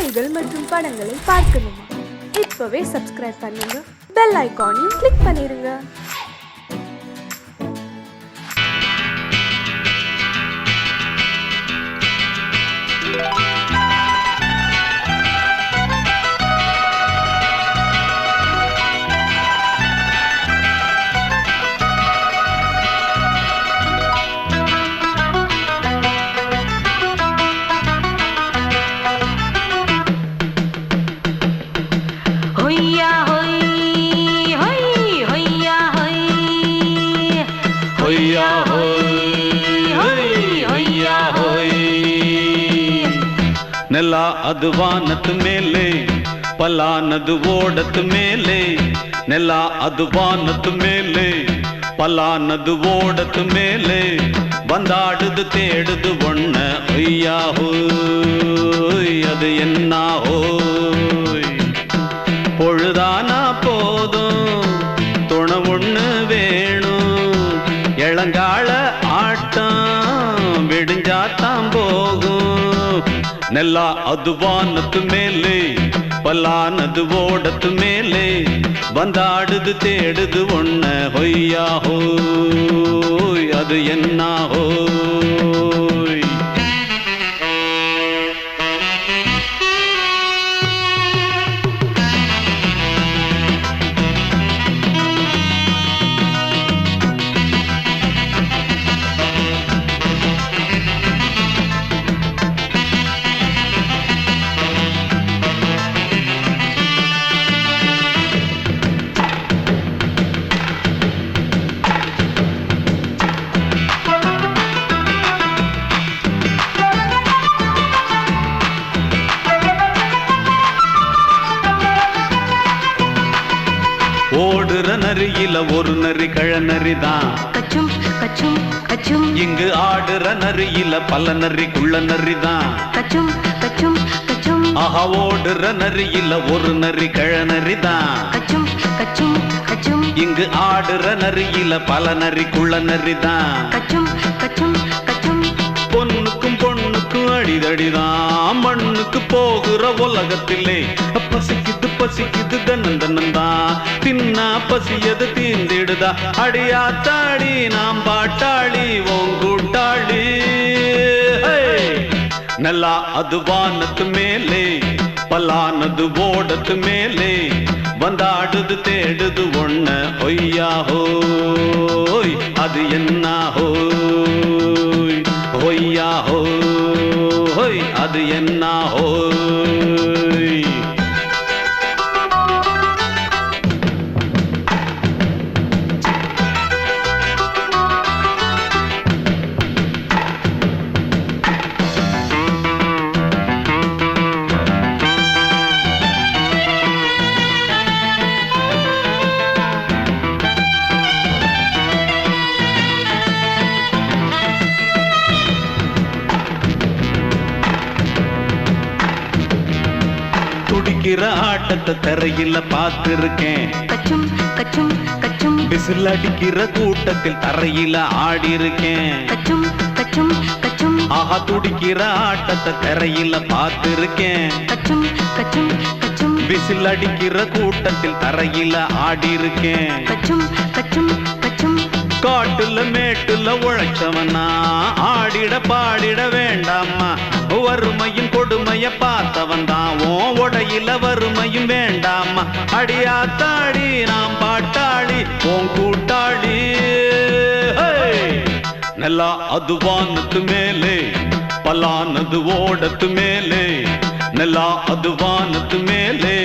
செய்திகள் மற்றும் படங்களை பார்க்கணுமா? இப்பவே சப்ஸ்கிரைப் பண்ணுங்க, பெல் ஐகானையும் கிளிக் பண்ணிருங்க. ನೆಲ ಅದು ವಾನದ ಮೇಲೆ, ಪಲಾನದು ಓಡದ ಮೇಲೆ. ನೆಲ ಅದು ವಾನದ ಮೇಲೆ, ಪಲಾನದು ಓಡದ ಮೇಲೆ. ಬಂದಾಡುದು தேடுது ஒண்ண ஒய்யா ஹோய், அது என்ன ஹோய். பொழுதானா போதும், துணை ஒண்ணு வேணும். இளங்கால ஆட்டம் விடிஞ்சாத்தான் போகும். ನೆಲ ಅದು ವಾನದ ಮೇಲೆ, ಪಲಾನದು ಓಡದ ಮೇಲೆ. ಬಂದಾಡುದು தேடுது ஒண்ண ஒய்யா ஹோய், அது என்ன ஹோய். ஓடுற நரியில ஒரு நரி கழநரிதான், கச்சும் கச்சும் கச்சும். இங்கு ஆடுற நரியில பல நரி குள்ள நரிதான், கச்சும் கச்சும் கச்சும். ஆஹா ஓடுற நரியில ஒரு நரி கழநரிதான், கச்சும் கச்சும் கச்சும். இங்கு ஆடுற நரியில பல நரி குள்ள நரிதான், கச்சும் கச்சும் கச்சும். பொண்ணுக்கும் பொண்ணுக்கும் அடிதடிதான், மண்ணுக்கு போகிற உலகத்திலே. பசிக்குது பசிக்குது தன்னன் தன்னந்தான், தின்னா பசியது தீந்திடுதா. அடியாத்தாடி நாம் பாட்டாளி ஓங்கூட்டாளி. ನೆಲ ಅದು ವಾನದ ಮೇಲೆ, ಪಲಾನದು ಓಡದ ಮೇಲೆ. ಬಂದಾಡುದು தேடுது ஒண்ண ஒய்யா ஹோய், அது என்ன ஹோய். ஒய்யா ஹோய், அது என்ன ஹோய். துடிக்கிற ஆட்டத்தை தரையில பார்த்திருக்கேன், கச்சும் கச்சும் கச்சும். விசில் அடிக்கிற கூட்டத்தில் தரையில ஆடி இருக்கேன், கச்சும் கச்சும் கச்சும். ஆஹா துடிக்கிற ஆட்டத்தை தரையில பார்த்திருக்கேன், கச்சும் கச்சும் கச்சும். விசில் அடிக்கிற கூட்டத்தில் தரையில ஆடி இருக்கேன். கச்சும் கச்சும் கச்சும். காட்டுல மேட்டுல உழைச்சவனா ஆடிட பாடிட வேண்டாமா. வறுமையும் கொடுமைய பார்த்தவன் தான் உடையில வறுமையும் வேண்டாமா. அடியாத்தாடி நாம் பாட்டாளி ஓன் கூட்டாளி. ನೆಲ ಅದು ವಾನದ ಮೇಲೆ, ಪಲಾನದು ಓಡದ ಮೇಲೆ. ನೆಲ ಅದು ವಾನದ ಮೇಲೆ,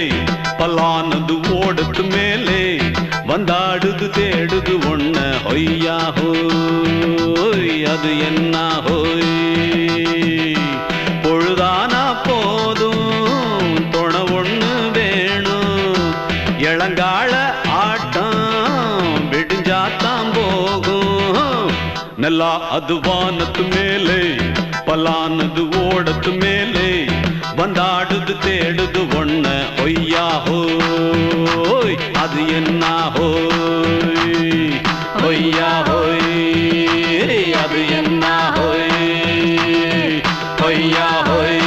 ಪಲಾನದು ಓಡದ ಮೇಲೆ. வந்தாடுது தேடுது ஒண்ண ஒய்யா ஹோய், அது என்ன ஹோய். பொழுதானா போதும், துணை ஒண்ணு வேணும். இளங்கால ஆட்டம் விடிஞ்சாத்தான் போகும். ನೆಲ ಅದು ವಾನದ ಮೇಲೆ, ಪಲಾನದು ಓಡದ ಮೇಲೆ. ಬಂದಾಡುದು தேடுது ஒண்ண ஒய்யா ஹோய், அது என்ன ஹோய். ஒய்யா ஹோய், அது என்ன ஹோய். ஒய்யா ஹோய்,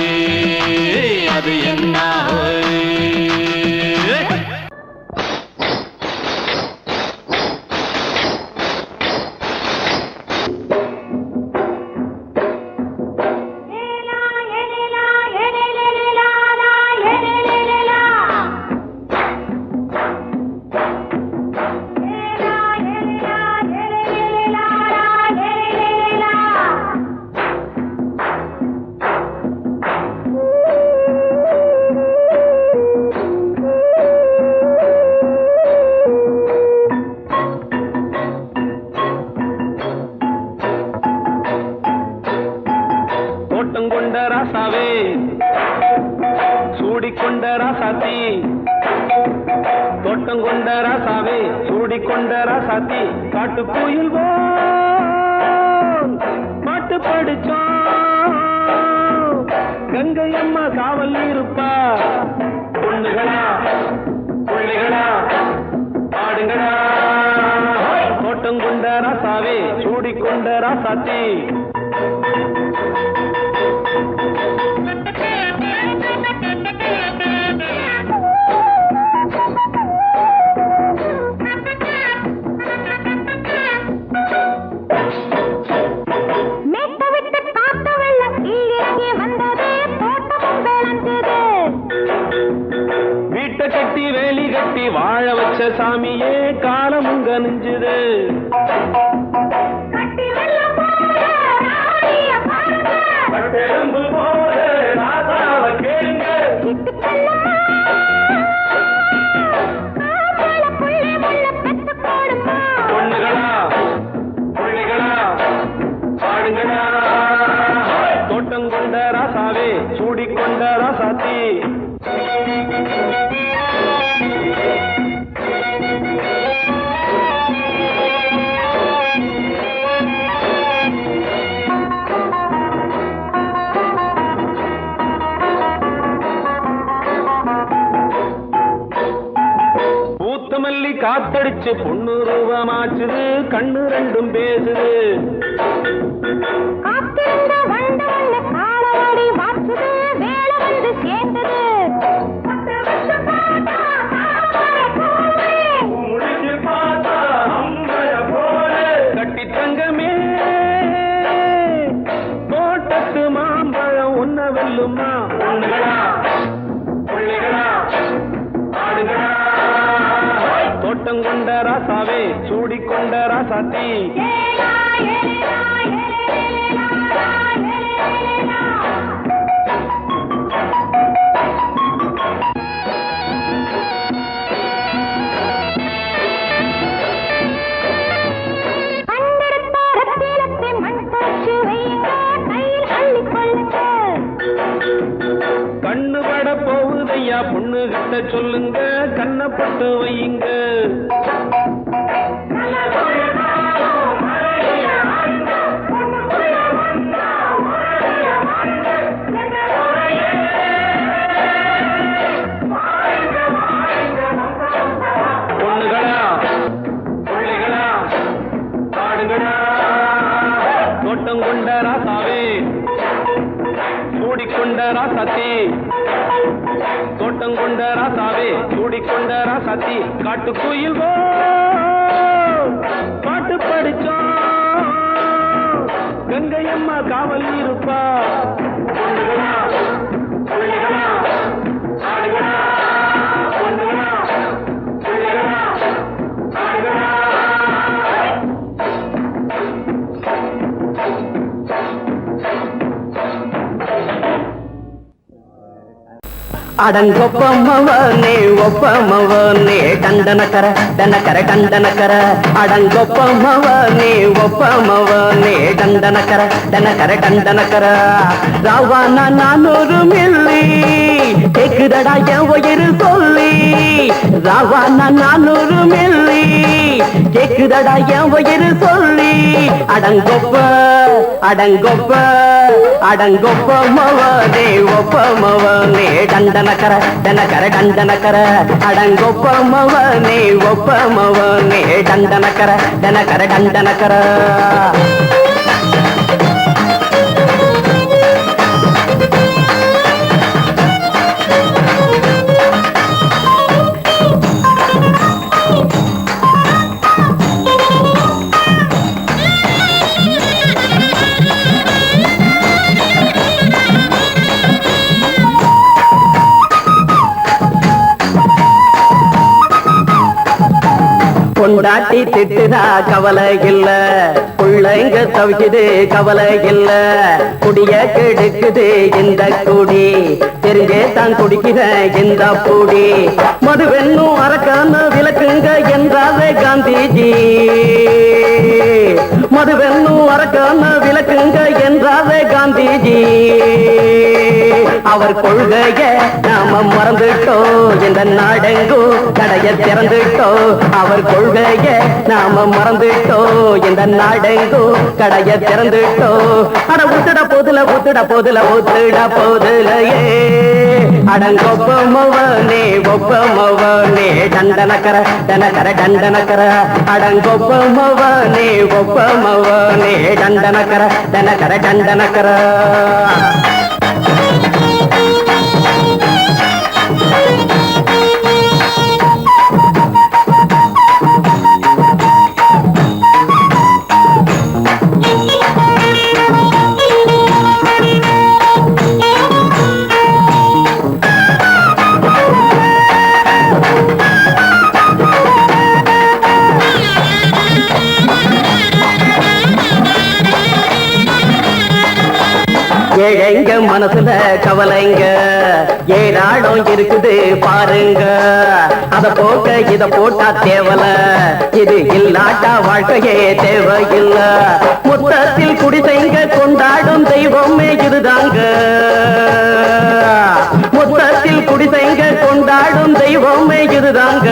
அது அது என்ன கொண்ட ராசாவே சூடிக்கொண்ட ராசாத்தி தோட்டம் கொண்ட ராசாவே சூடிக்கொண்ட ராசாத்தி காட்டு கோயில் பாட்டு படிச்சோம் கங்கை அம்மா காவல் இருப்பா பொண்ணுகளா பிள்ளைகளா ஆடுங்களா தோட்டம் கொண்ட ராசாவே சூடிக்கொண்ட ராசாத்தி கட்டி வேலி கட்டி வாழ வச்ச சாமியே காலமும் கனிஞ்சுது பொண்ணுகளா பிள்ளைகளா பாடுங்களா தோட்டம் கொண்ட ராசாவே சூடிக்கொண்ட ராசாத்தி பூத்தமல்லி காத்தடிச்சு பொண்ணு ரூபமாச்சுது கண்ணு ரெண்டும் பேசுது கட்டி தங்கமே தோட்டத்து மாம்பழம் உன்ன வெல்லுமா பொண்ணுகளா பிள்ளைகளா ஆடுகளா தோட்டம் கொண்ட ராசாவே சூடிக்கொண்ட ராசாத்தி கண்ணு பட போகுதையா பொண்ணு கிட்ட சொல்லுங்க கண்ணப்பட்டு வையுங்க பொண்ணுகளா பிள்ளைகளா பாடுங்களா தோட்டம் கொண்ட ராசாவே சூடிக்கொண்ட ராசாத்தி தோட்டம் கொண்ட ராசாவே சூடிக்கொண்ட ராசாத்தி காட்டு கோயில் பாட்டு படிச்சோம் கங்கை அம்மா காவல் இருப்பா பொண்ணுகளா பிள்ளைகளா ஆடுகளா பொண்ணுகளா பிள்ளைகளா ஆடுகளா அடங்கொப்பமவனே ஒப்பமவனே டண்டனக்கர டனக்கர டண்டனக்கர அடங்கொப்பமவனே ஒப்பமவனே டண்டனக்கர டனக்கர டண்டனக்கர ராவானா 400 மில்லி கேக்குதடா என் உயிர் சொல்லி ராவானா 400 மில்லி கேக்குதடா என் உயிர் சொல்லி அடங்கொப்ப அடங்கொப்ப அடங்கொப்பமவனே ஒப்பமவனே டண்டனக்கர டனக்கர டண்டனக்கர அடங்கொப்பமவனே ஒப்பமவனே டண்டனக்கர டனக்கர டண்டனக்கர பொண்டாட்டி திட்டுதா கவலை இல்ல, புள்ளைங்க தவிக்குது கவலை இல்ல, குடிய கெடுக்குது இந்த குடி, தெரிஞ்சே தான் குடிக்கிற இந்த பூடி, மதுவென்னும் அரக்கான விளக்குங்க என்றாரே காந்திஜி, மதுவென்னும் அரக்கான விளக்குங்க என்றாரே காந்திஜி. அவர் கொள்கைய நாம மறந்துட்டோம், இந்த நாடெங்கும் கடைய திறந்துட்டோம். அவர் கொள்கைய நாம மறந்துட்டோம், இந்த நாடெங்கும் கடைய திறந்துட்டோம். அட ஊத்துட போதுல ஊத்துட போதுல ஊத்துட போதுலையே, அடங்கொப்பமவனே ஒப்பமவனே டண்டனக்கர டனக்கர டண்டனக்கர, அடங்கொப்பமவனே ஒப்பமவனே டண்டனக்கர டனக்கர டண்டனக்கர. ஏழைங்க மனசுல கவலைங்க ஏராளம் இருக்குது பாருங்க, அத போக்க இத போட்டா தேவல, இது இல்லாட்டா வாழ்க்கையே தேவையில்ல. மொத்தத்தில் குடிசைங்க கொண்டாடும் தெய்வமே இதுதாங்க, மொத்தத்தில் குடிசைங்க கொண்டாடும் தெய்வமே இதுதாங்க.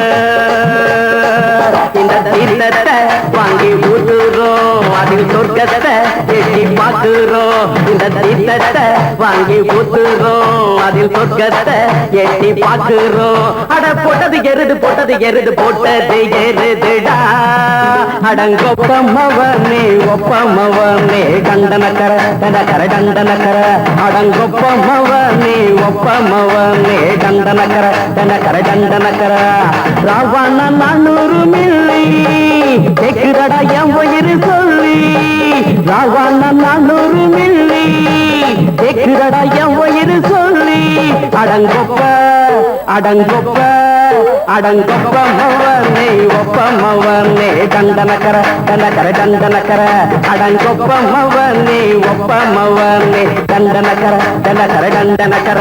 இந்த தீர்த்தத்தை வாங்கி ஊத்துறோம், அதில் சொர்க்கத்தை எட்டி பார்க்கிறோம். இந்த தீர்த்தத்தை வாங்கி ஊத்துறோம், அதில் சொர்க்கத்தை எட்டி பார்க்கிறோம். அட போட்டது எருது போட்டது எருது போட்டது எருதுடா, அடங்கொப்பமவனே ஒப்பமவனே டண்டனக்கர டனக்கர டண்டனக்கர, அடங்கொப்பமவனே ஒப்பமவனே டண்டனக்கர டனக்கர டண்டனக்கர. ராவண 400 மில்லி கேக்குறடா என் வயிறு சொல்லி, ராவண 400 மில்லி கேக்குறடா என் வயிறு சொல்லி, அடங்கொப்ப அடங்கொப்ப அடங்கொப்பமவனே ஒப்பமவனே டண்டனக்கர டனக்கர டண்டனக்கர, அடங்கொப்பமவனே ஒப்பமவனே டண்டனக்கர டனக்கர டண்டனக்கர.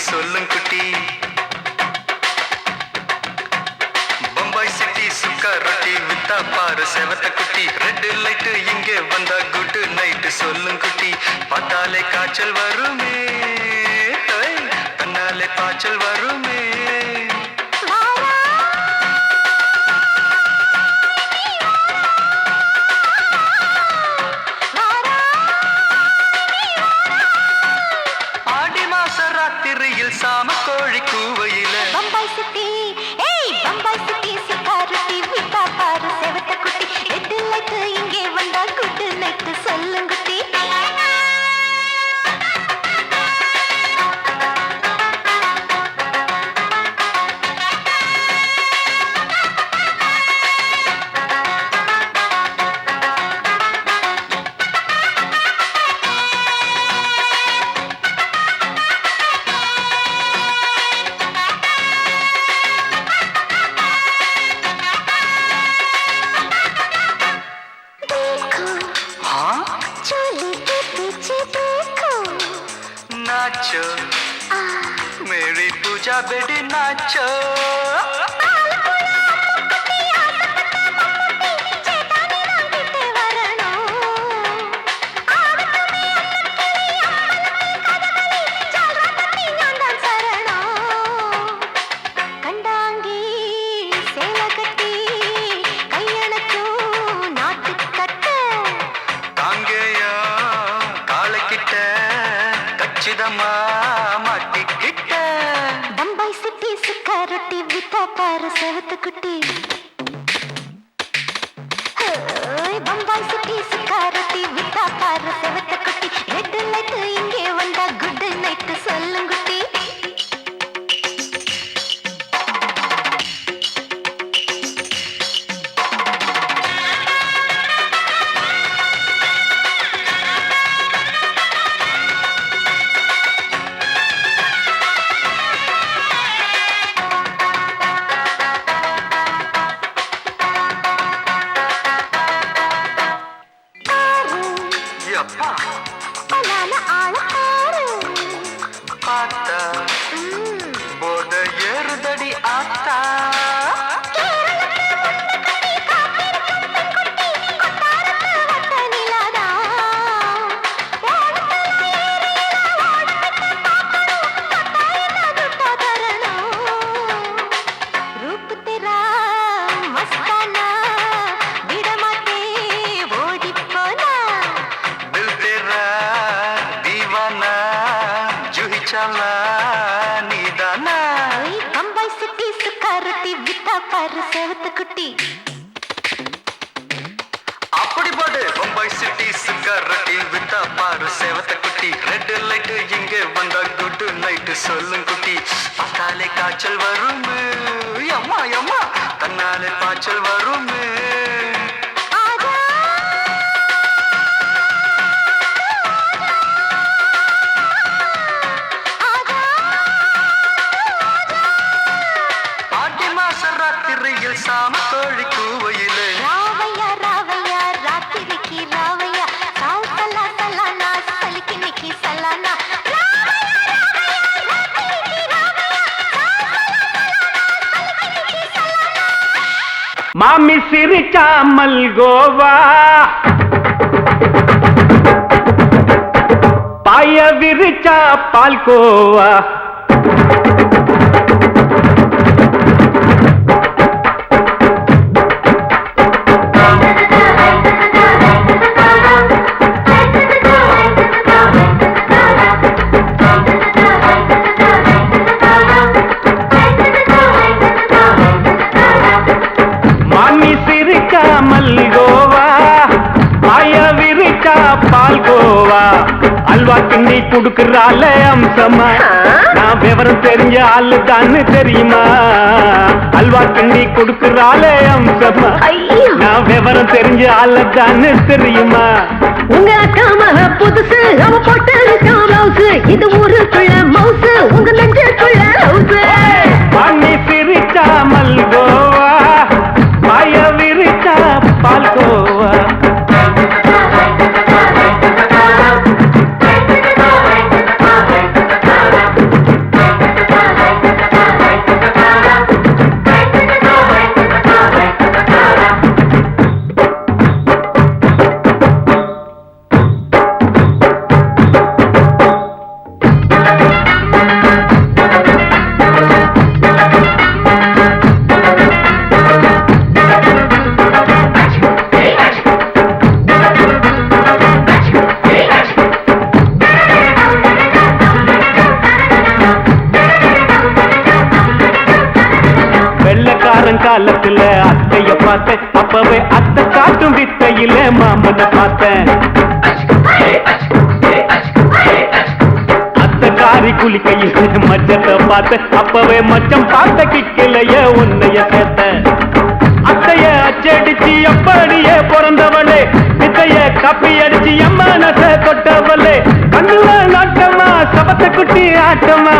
சொல்லும் குட்டி, பம்பாய் சிட்டி சுக்கா ரொட்டி வித்தா பாரு செவத்த குட்டி, ரெட் லைட் இங்கே வந்தா குட் நைட் சொல்லும் குட்டி, பார்த்தாலே காய்ச்சல் வருமே தன்னாலே பாய்ச்சல் வருமே. சாம கோழி கூவையில பம்பாய் சிட்டி, ஏய் பம்பாய் சிட்டி சிக்காரட்டி விட்டா பாரு செவத்த குட்டி, ரெட் லைட் இங்கே வந்தா குட் நைட் சொல்லுங்குட்டி. नाचो मेरी पूजा बेटी नाचो, கண்டாங்கி முழிச்சுதம்மா மாட்டிக்கிட்ட பம்பாய் சிட்டி சுக்கா ரொட்டி வித்தா பாரு செவத்து குட்டி பம்பாய் சிட்டி சுக்கா ரொட்டி வித்தா பாரு செவத்து குட்டி ரெட் லைட் இங்கே வந்தா குட் நைட் சொல்லுங்குட்டி பம்பாய் சிட்டி சுக்கா ரொட்டி வித்தா பாரு செவத்து குட்டி அப்படி போடு பம்பாய் சிட்டி சுக்கா ரொட்டி வித்தா பாரு செவத்த குட்டி ரெட் லைட் இங்கே வந்தா குட் நைட் சொல்லும் குட்டி பார்த்தாலே காய்ச்சல் வரும் அம்மா அம்மா தன்னாலே பாய்ச்சல் வரும் சாம கோழி கூவையிலே ராவையா ராவையா ராத்திரிக்கு ராவையா சால் சலா சலானா சலிக்கு நிக்கி சலானா மாமி சிரிச்சா மல்கோவா பாய விரிச்சா பால்கோவா அல்வா கிண்டி குடுக்கறால அம்சமா நான் விவரம் தெரிஞ்ச ஆளு தான்னு தெரியுமா அல்வா கிண்டி குடுக்கறால அம்சமா நான் விவரம் தெரிஞ்ச ஆளு தான்னு தெரியுமா உங்க அக்கா மக புதுசு அவ போட்டு பிளவுஸ் இது ஊருக்குள்ள மவுசு உங்க நெஞ்சுக்குள்ள ஹவுஸ் பண்ணி சிரிச்சா மல்கோவா பாய விரிச்சா பால்கோவா காலத்துல அத்தைய பார்த்தேன் அப்பவே அத்தை காட்டும் வித்தையில மாமனை பார்த்தேன் அத்தை காரி குளிக்கையில மச்சத்தை பார்த்தேன் அப்பவே மச்சம் பார்த்த கிக்கலைய உன்னைய சேர்த்த அத்தைய அச்சடிச்சு அப்படியே பிறந்தவளே வித்தைய கப்பி அடிச்சு எம்மனச தொட்டவளே கண்ணுல நாட்டமா சபத்த குட்டி ஆட்டமா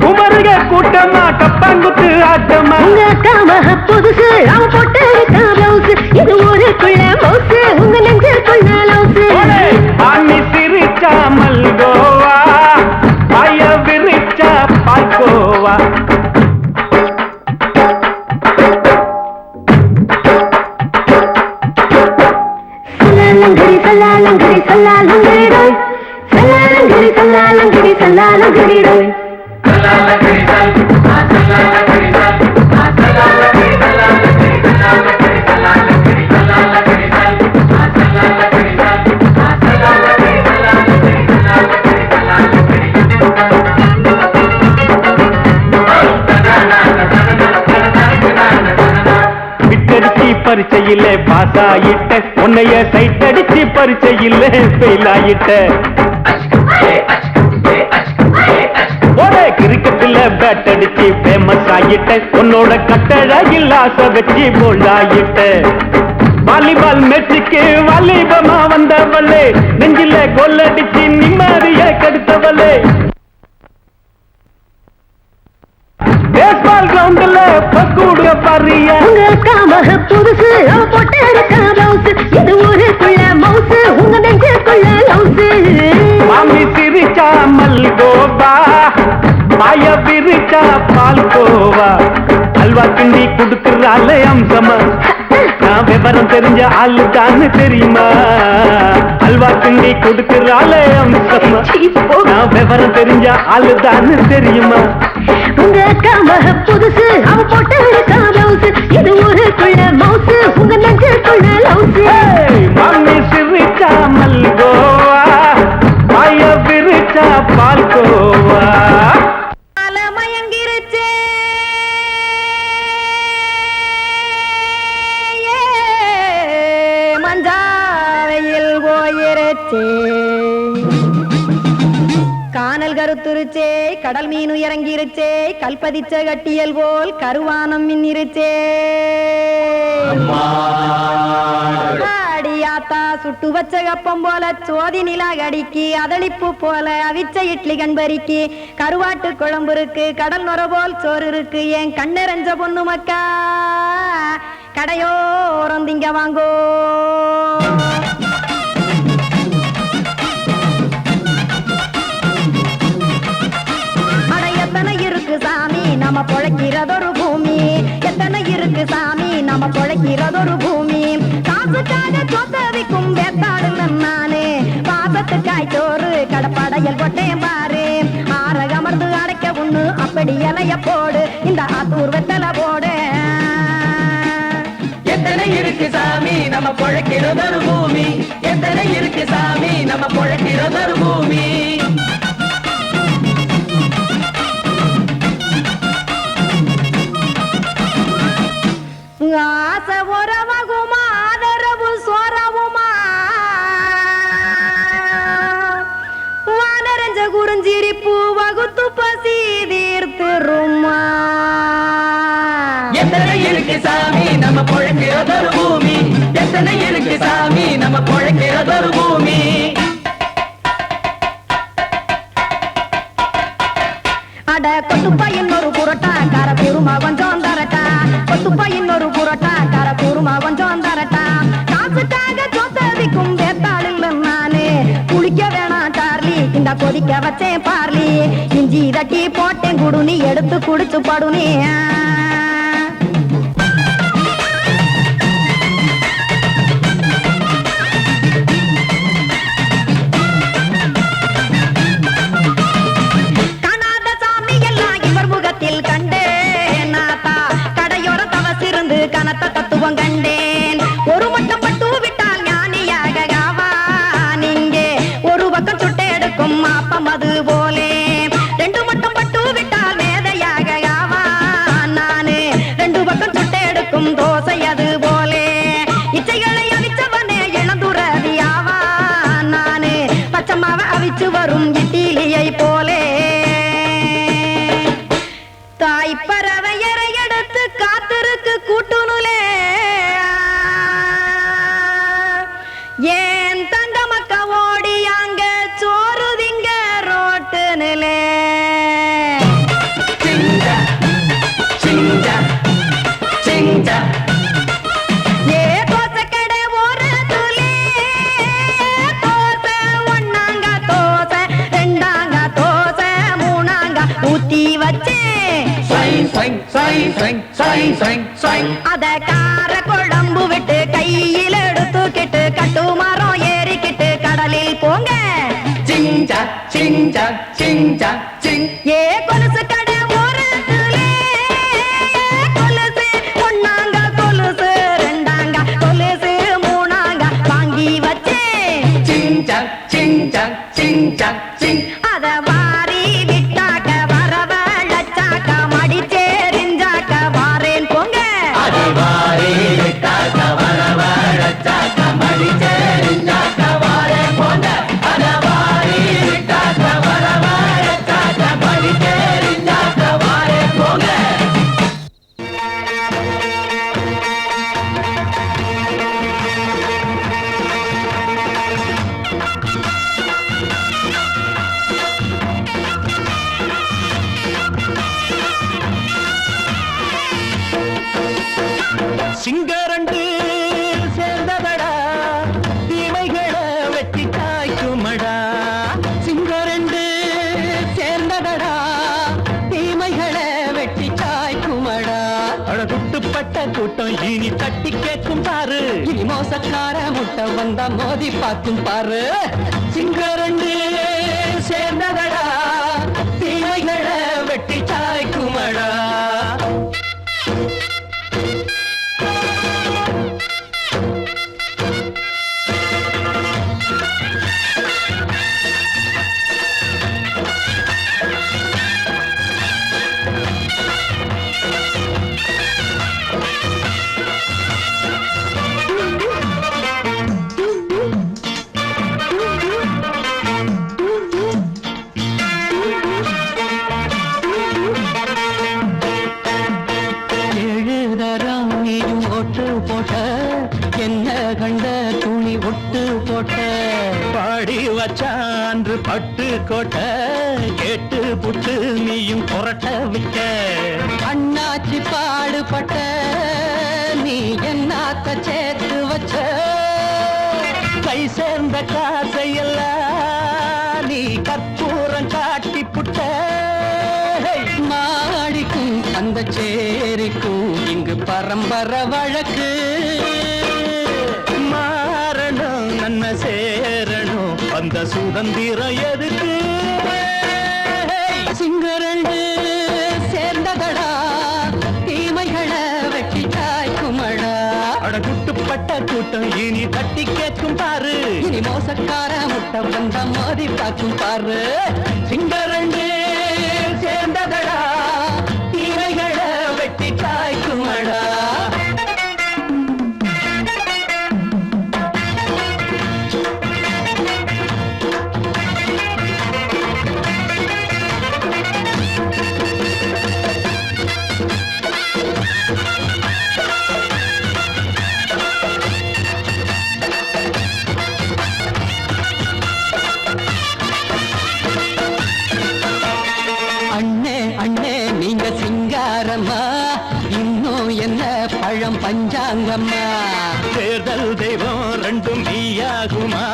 குமருக கூட்டமா கப்பாங்குத்து ஆட்டமா உங்க அக்கா மக புதுசு அவ போட்டு பிளவுஸ் இது ஊருக்குள்ள மவுசு உங்க நெஞ்சுக்குள்ள லவுஸ் பாணி சிரிச்சா மல்கோவா பாய விரிச்சா பால்கோவா சல்லாலங்கடி சல்லாலங்கடி சல்லாலங்கடி சல்லாலங்கடி சல்லாலங்கடி பாஸ் ஆயிட்ட உன்னைய சைட் அடிச்சு பரிச்சை இல்ல ஃபெயில் ஆயிட்ட கிரிக்கெட்ல பேட் அடிச்சு ஃபேமஸ் ஆயிட்ட உன்னோட கட்டழகில் ஆசை வச்சு போல்ட் ஆயிட்ட வாலிபால் மேட்சுக்கு வாலிபமா வந்தவளே நெஞ்சில கோல் அடிச்சு நிம்மதிய கெடுத்தவளே பேஸ்பால் கிரவுண்ட்ல பக்கூட பாரியா உங்க காமக புதுசு அவ போட்டு இருக்க பிளவுஸ் இது ஊருக்குள்ள மவுசு உங்க நெஞ்சுக்குள்ள லவுசு மாமி சிரிச்சா மல்கோவா மாய விரிச்சா பால்கோவா அல்வா கிண்டி குடுக்கறால அம்சமா நான் விவரம் தெரிஞ்ச ஆளு தான்னு தெரியுமா அல்வா கிண்டி குடுக்கறால அம்சமா நான் விவரம் தெரிஞ்ச ஆளு தான்னு தெரியுமா உங்க காமக புதுசு அவ போட்டு இருக்க பிளவுஸ் இது ஊருக்குள்ள மவுசு உங்க நெஞ்சுக்குள்ள லவுசு மாமி சிரிச்சா மல்கோவா மாய விரிச்சா பால்கோவா மயங்கிருச்சே மஞ்சாவையில் போயிருச்சே கானல் கருத்துருச்சே கடல் மீன் இறங்கிருச்சே கல்பதிச்ச கட்டியல் போல் கருவானம் மின்னிருச்சே அடியாத்தா சுட்டு வச்ச கப்பம் போல சோதி நிலா கடிக்கு அதளிப்பு போல அவிச்ச இட்லி கண்பறிக்கு கருவாட்டு குழம்பு இருக்கு கடல் நுர போல் சோறு இருக்கு என் கண்ணெரஞ்ச பொண்ணு மக்கா கடையோரம் திங்க வாங்கோ எத்தனை இருக்கு சாமி நம்ம பொழைக்கிறதொரு பூமி எத்தனை இருக்கு சாமி நம்ம பொழைக்கிறதொரு பூமி காசுக்காக சொத்தவிக்கும் வேத்தாடு நானே பாசத்துக்காய் சோறு கடப்படையல் கொட்டேன் பாரு ஆரகமர்ந்து அடைக்க ஒண்ணு அப்படி இலைய போடு இந்த ஆத்தூர் வெத்தலை போடு எத்தனை இருக்கு சாமி நம்ம பொழைக்கிறதொரு பூமி எத்தனை இருக்கு சாமி நம்ம பொழைக்கிறதொரு பூமி ஆசை உறவகுமா ஆதரவு சோறவுமா வானரஞ்ச குறிஞ்சிரிப்பு வகுத்து பசி தீர்த்துருமா எத்தனை இருக்கு சாமி நம்ம பொழைக்கிறதொரு பூமி எத்தனை இருக்கு சாமி நம்ம பொழைக்கிறதொரு பூமி அட கொத்துப்பா இன்னொரு புரோட்டா கார பெருமா கொஞ்சம் தரட்டா கொத்துப்பா இன்னொரு புரோட்டா கார பெருமா கொஞ்சம் தரட்டா காசுக்காக சொத்ததிக்கும் வேத்தாளில் நானே குளிக்க வேணாம் சார்லி இந்த கொதிக்க வச்சேன் பார்லி இஞ்சி தட்டி போட்டேன் குடுனி எடுத்து குடிச்சு படுனி கனத்த தத்துவம் கண்டேன் ஒரு மட்டம் பட்டு விட்டால் ஞானியாக நீங்கே ஒரு பக்கம் சுட்டு எடுக்கும் மாப்பம் அது போலே ரெண்டு மட்டம் பட்டு விட்டால் மேதையாக நானு ரெண்டு பக்கம் சுட்டு எடுக்கும் தோசை அது போலே இச்சைகளை அவிச்சவனே இளந்துறவியாவா நானு பச்சமாவ அவிச்சு வரும் இட்டிலியை போலே தாய் பறவையரை எடுத்து காத்திருக்கு கூட்டுனுலே ஏன் தங்க மக்க ஓடி அங்க சோறுதிங்க ரோட்டு நிலே ஏ தோசை கடை ஒரு துளி தோசை ஒன்னாங்க தோசை ரெண்டாங்க தோசை மூணாங்க ஊத்தி வச்சே அத கார குழம்பு விட்டு கையில் எடுத்துக்கிட்டு கட்டுமரம் ஏறிக்கிட்டு கடலில் போங்க ஏ கொலுசு கடை ஓரத்திலே கொலுசு ஒன்னாங்க கொலுசு ரெண்டாங்க கொலுசு மூணாங்க வாங்கி வச்சேன் அத வாரி விட்டாக்க வரவழைச்சாக்க மடிச்சேரிஞ்சாக்க வாரேன் போங்க சிங்கரண்டு சேர்ந்ததடா தீமைகளை வெட்டி காய்க்குமடா சிங்கரண்டு சேர்ந்ததடா தீமைகளை வெட்டி சாய்க்குமடா அழகுட்டுப்பட்ட கூட்டம் இனி தட்டி கேட்கும் பாரு இனி மோசக்கார முட்டை வந்தா மோதி பார்க்கும் பாரு சிங்கரண்டு சேர்ந்ததடா தீமைகளை வெட்டி சாய்க்குமடா என்ன கண்ட துணி ஒட்டு போட்ட பாடி வச்சான்று பட்டு கோட்ட கேட்டு புட்டு நீயும் புரட்ட விட்ட அண்ணாச்சி பாடுபட்ட நீ என்னாத்த சேர்த்து வச்ச கை சேர்ந்த காசையெல்லாம் நீ கற்பூரம் காட்டி புட்ட மாடிக்கும் அந்த சேரிக்கும் இங்கு பரம்பரை வழக்கு மாறணும் நன்மை சேரணும் அந்த சுதந்திரம் எதுக்கு சிங்கரண்டு சேர்ந்ததடா தீமைகளை வெட்டி காய்க்குமடா அடகுட்டுப்பட்ட கூட்டம் இனி தட்டி கேட்கும் பாரு இனி மோசக்கார முட்டை வந்த மோதி பார்க்கும் பாரு சிங்கரண்டு சேர்ந்ததடா தீமைகளை வெட்டி காய்க்குமடா நீங்க சிங்காரம்மா இன்னும் என்ன பழம் பஞ்சாங்கம்மா தேர்தல் தெய்வம் ரெண்டும் மெய்யாகுமா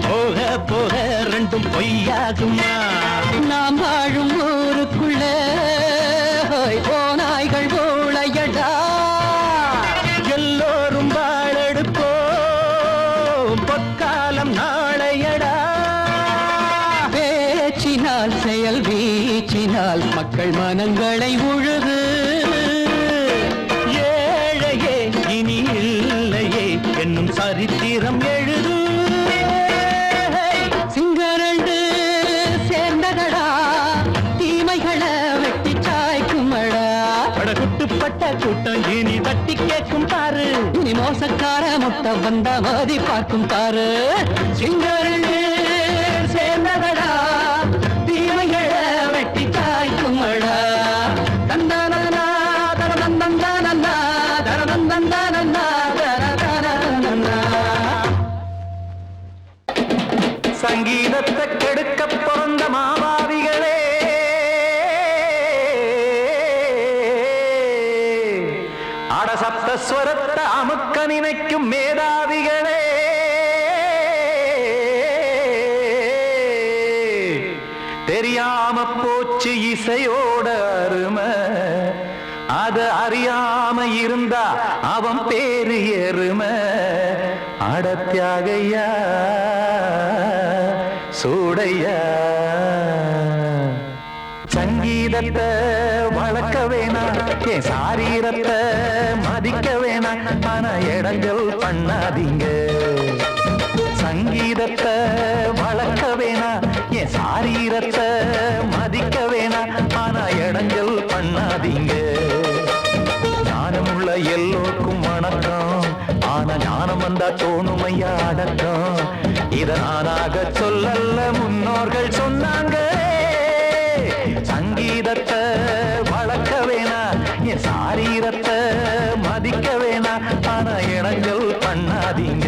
போக போக ரெண்டும் பொய்யாகுமா நாம் வாழும் ஊருக்குள்ள ஓநாய்கள் ஊழையடா எல்லோரும் வாழெடுப்போம் பொற்காலம் நாளையடா பேச்சினால் செயல் வீச்சினால் மக்கள் மனங்களை உழுது ஏழையே இனி இல்லையே என்னும் சரித்திரம் எழுது சிங்கரண்டு சேர்ந்ததடா தீமைகளை வெட்டி சாய்க்குமடா படகுட்டுப்பட்ட கூட்டம் இனி தட்டி கேட்கும் பாரு இனி மோசக்கார முட்டை வந்த மோதி பார்க்கும் பாரு சிங்கரண்டு சேர்ந்ததடா தீமைகளை வெட்டி காய்க்குமடா தந்தானா தரதந்தந்தானா தரதந்தந்தானா தரதந்தந்தானா சங்கீதத்தை கெடுக்க பிறந்த மாவாதிகளே அடசப்தஸ்வரத்தை அமுக்க நினைக்கும் மேதாவிகளே தெரியாம போச்சு இசையோட அருமை அது அறியாம இருந்தா அவன் பேரு எருமை அடத்தியாகையா சூடையா சங்கீதத்தை வளர்க்க வேணாம் என் சாரீரத்தை மதிக்க வேணாம் ஆனா இடங்கள் பண்ணாதீங்க சங்கீதத்தை வளர்க்க வேணாம் என் சாரீரத்தை மதிக்க வேணாம் ஆனா இடங்கள் பண்ணாதீங்க ஞானமுள்ள எல்லோருக்கும் வணக்கம் ஆனா ஞானம் வந்தா தோணுமையா அடக்கம் இத நானாக சொல்லல்ல முன்னோர்கள் சொன்னாங்க சங்கீதத்தை வளர்க்க வேணா என் சாரீரத்தை மதிக்க வேணா ஆனா இடங்கள் பண்ணாதீங்க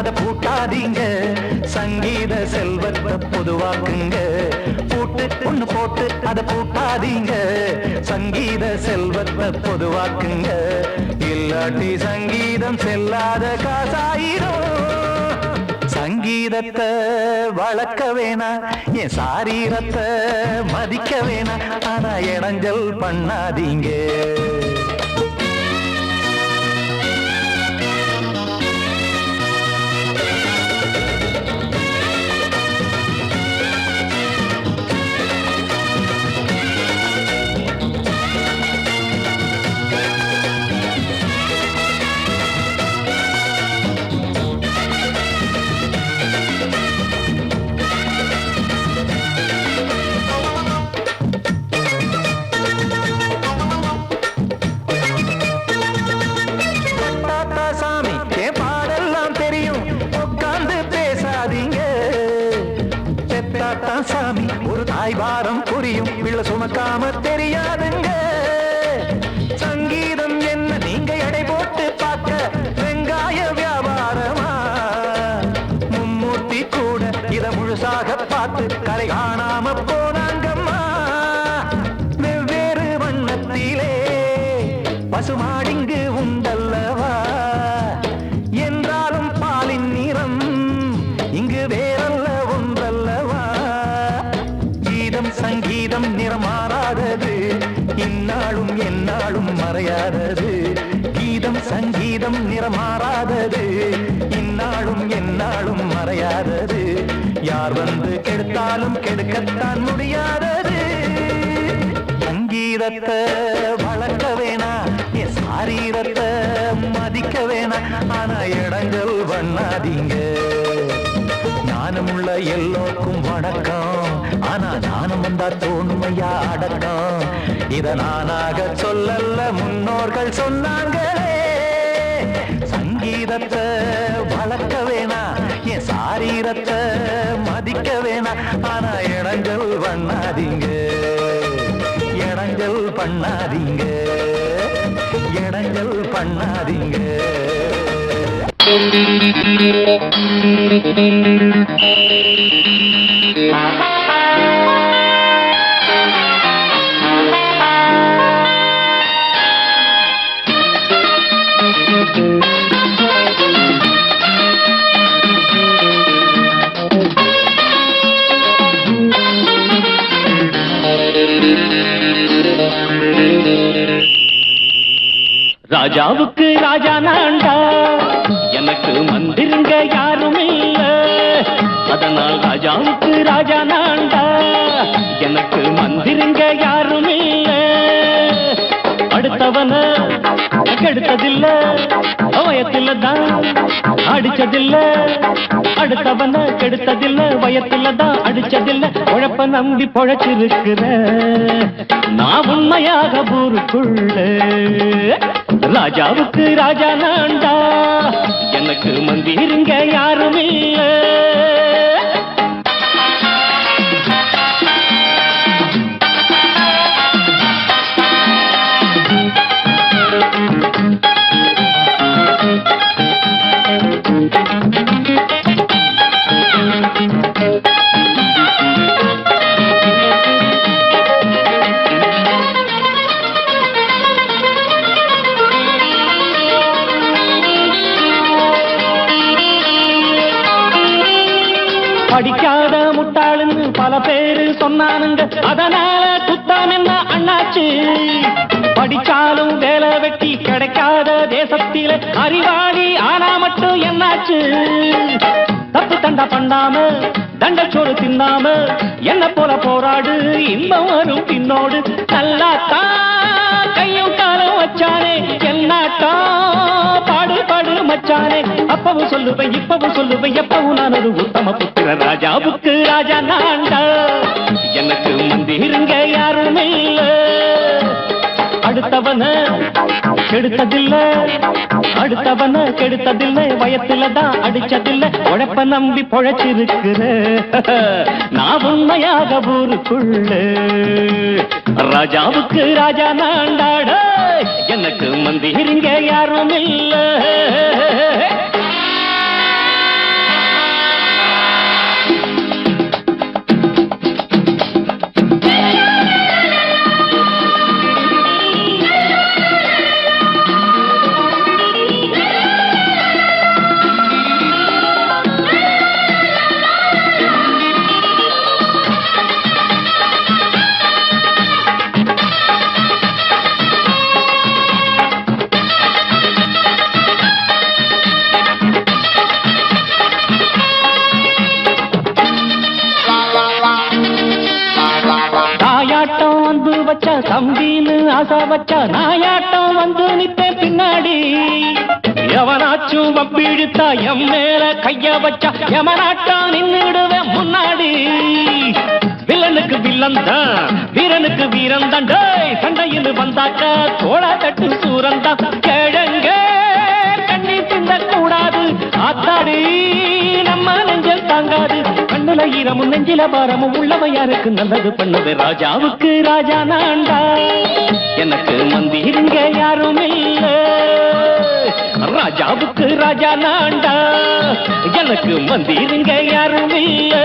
அதை பூட்டாதீங்க சங்கீத செல்வத்தை பொதுவாக்குங்க பூட்டு ஒண்ணு போட்டு அதை பூட்டாதீங்க சங்கீத செல்வத்தை பொதுவாக்குங்க இல்லாட்டி சங்கீதம் செல்லாத காசாயிரும் சங்கீதத்தை வளர்க்க வேணா என் சாரீரத்தை மதிக்க வேணா ஆனா இடைஞ்சல் பண்ணாதீங்க சாமி ஒரு தாய்வாரம் புரியும் பிள்ளை சுமக்காம தெரியாதுங்க சங்கீதம் என்ன நீங்க எடை போட்டு பார்க்க வெங்காய வியாபாரமா மும்மூர்த்தி கூட இத முழுசாக பார்த்து கரை காணாம போனாங்கம்மா வெவ்வேறு வண்ணத்திலே பசுமாடிங்கு உண்டல்லவா என்றாலும் பாலின் நிறம் இங்கு வேறல்ல ஒன்றல்லவா சங்கீதம் நிறமாறாதது இந்நாளும் எந்நாளும் மறையாதது கீதம் சங்கீதம் நிறமாறாதது இந்நாளும் எந்நாளும் மறையாதது யார் வந்து கெடுத்தாலும் கெடுக்கத்தான் முடியாதது சங்கீதத்தை வளர்க்க வேணா என் சாரீரத்தை மதிக்க வேணா ஆனா இடங்கள் பண்ணாதீங்க ஞானமுள்ள எல்லோருக்கும் வணக்கம் ஆனா ஞானம் வந்தா தோணுமையா அடக்கம் இத நானாக சொல்லல்ல முன்னோர்கள் சொன்னாங்களே சங்கீதத்தை வளர்க்க வேணா என் சாரீரத்தை மதிக்க வேணா ஆனா இடங்கள் பண்ணாதீங்க இடங்கள் பண்ணாதீங்க இடங்கள் பண்ணாதீங்க ராஜாவுக்கு ராஜா நான்டா எனக்கு மந்திருங்க யாரும் இல்ல அதனால் ராஜாவுக்கு ராஜா நான்டா எனக்கு மந்திருங்க யாரும் இல்ல அடுத்தவன கெடுத்ததில்ல வயத்தில தான் அடிச்சதில்ல அடுத்தவன கெடுத்ததில்ல வயத்தில தான் அடிச்சதில்ல உழப்ப நம்பி பொழைச்சிருக்கிற நான் உண்மையாக ஊருக்குள்ள ராஜாவுக்கு ராஜா நான்டா எனக்கு மந்திருங்க யாரும் இல்ல படிக்காத முட்டாளுன்னு பல பேரு சொன்னானுங்க அதனால குத்தாம் என்ன அண்ணாச்சு படிச்சாலும் வேலை வெட்டி கிடைக்காத தேசத்தில அறிவாளி ஆனா மட்டும் என்னாச்சு தப்பு தண்டா பண்ணாம தண்டச்சோறு தின்னாம என்ன போல போராடு இன்பம் வரும் பின்னோடு நல்லாத்தான் கையும் காலம் வச்சானே என்னாட்டா பாடு பாடு மச்சானே அப்பவும் சொல்லுவேன் இப்பவும் சொல்லுவேன் எப்பவும் நான் ஒரு உத்தம புத்திர ராஜாவுக்கு ராஜா நான்டா எனக்கு மந்திருங்க யாரும் இல்ல அடுத்தவன கெடுத்ததில்ல அடுத்தவன கெடுத்ததில்லை வயத்துல தான் அடிச்சதில்லை உழைப்ப நம்பி பொழைச்சிருக்கிற நான் உண்மையாக ஊருக்குள்ள ராஜாவுக்கு ராஜா நான்டாட எனக்கு மந்திருங்க யாரும் இல்ல வச்சா நாயாட்டம் வந்து நித்தேன் பின்னாடி. எவனாச்சும் வம்பிழுத்தா எம் மேல கைய வச்சா எமனாட்டம் நின்னுடுவேன் முன்னாடி. வில்லனுக்கு வில்லன் தான், வீரனுக்கு வீரன் தான். சண்டையில் வந்தாக்க தோளா தட்டு சூரன் தான். கிழங்க கண்ணி தின்ன கூடாது, ஆத்தாடி நம்ம நெஞ்சல் தாங்காது. கண்ணுல ஈரமும் நெஞ்சில பாரமும் உள்ளவ யாருக்கு நல்லது பண்ணது. ராஜாவுக்கு ராஜா நான்டா, எனக்கு மந்திருங்க யாரும் இல்ல. ராஜாவுக்கு ராஜா நான்டா, எனக்கு மந்திருங்க யாரும் இல்ல.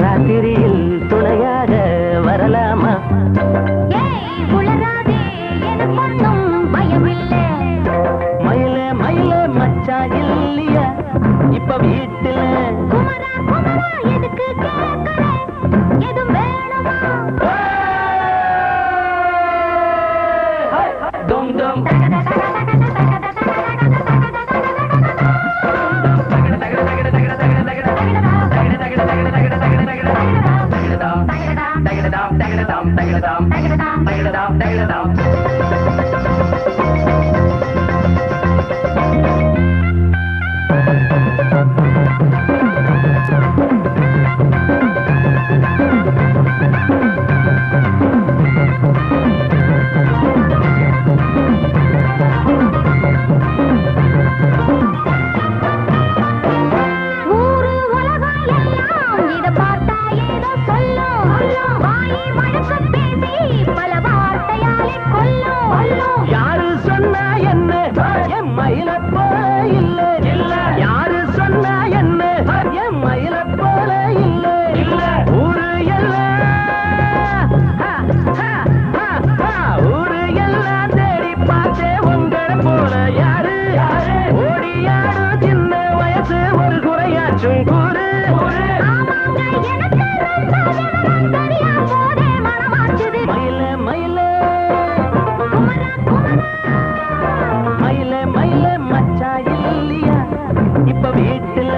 ராத்திரியில் துணையாக வரலாமா? மயில மயில மச்சா இல்லையா இப்ப வீட்டுல? யாரு சொன்னா என்ன என் மயில போல இல்ல இல்ல. யாரு சொன்னா என்ன என் மயில போல இல்ல இல்ல. ஊரு எல்லாம் ஊரு எல்லாம் தேடி பார்த்தே உங்களை போல யாரு. ஓடியாடு சின்ன வயசு ஒரு குறையாச்சும் கூறு. மயில மயில மயில மயில மச்சா இல்லையா இப்ப வீட்டுல?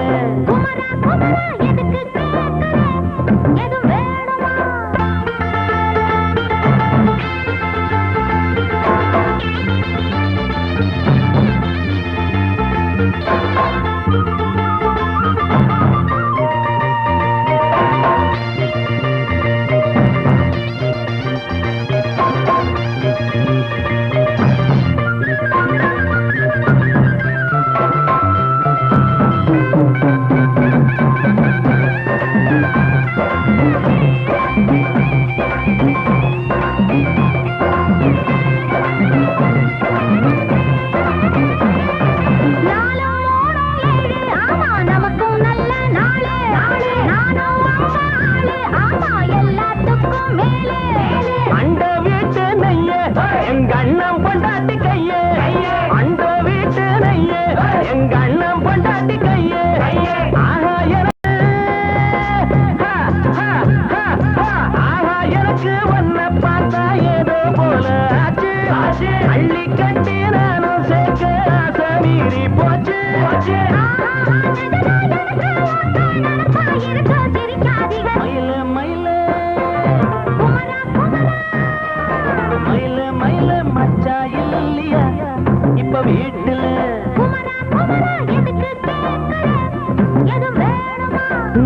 அண்ட வீட்டு நெய்ய எங்க அண்ணன் பொண்டாட்டி கையே. அண்ட வீட்டு நெய்ய எங்க அண்ணன் பொண்டாட்டி கையே. ஆஹா எனக்கு ஒன்ன பார்த்தா ஏதோ போல ஆச்சு. அள்ளி கட்டி நானும் சேர்க்க ஆசை மீறி போச்சு. மயில மயில மயில மயில மச்சா இல்லையா இப்ப வீட்டுல?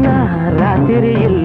நான் ராத்திரியில்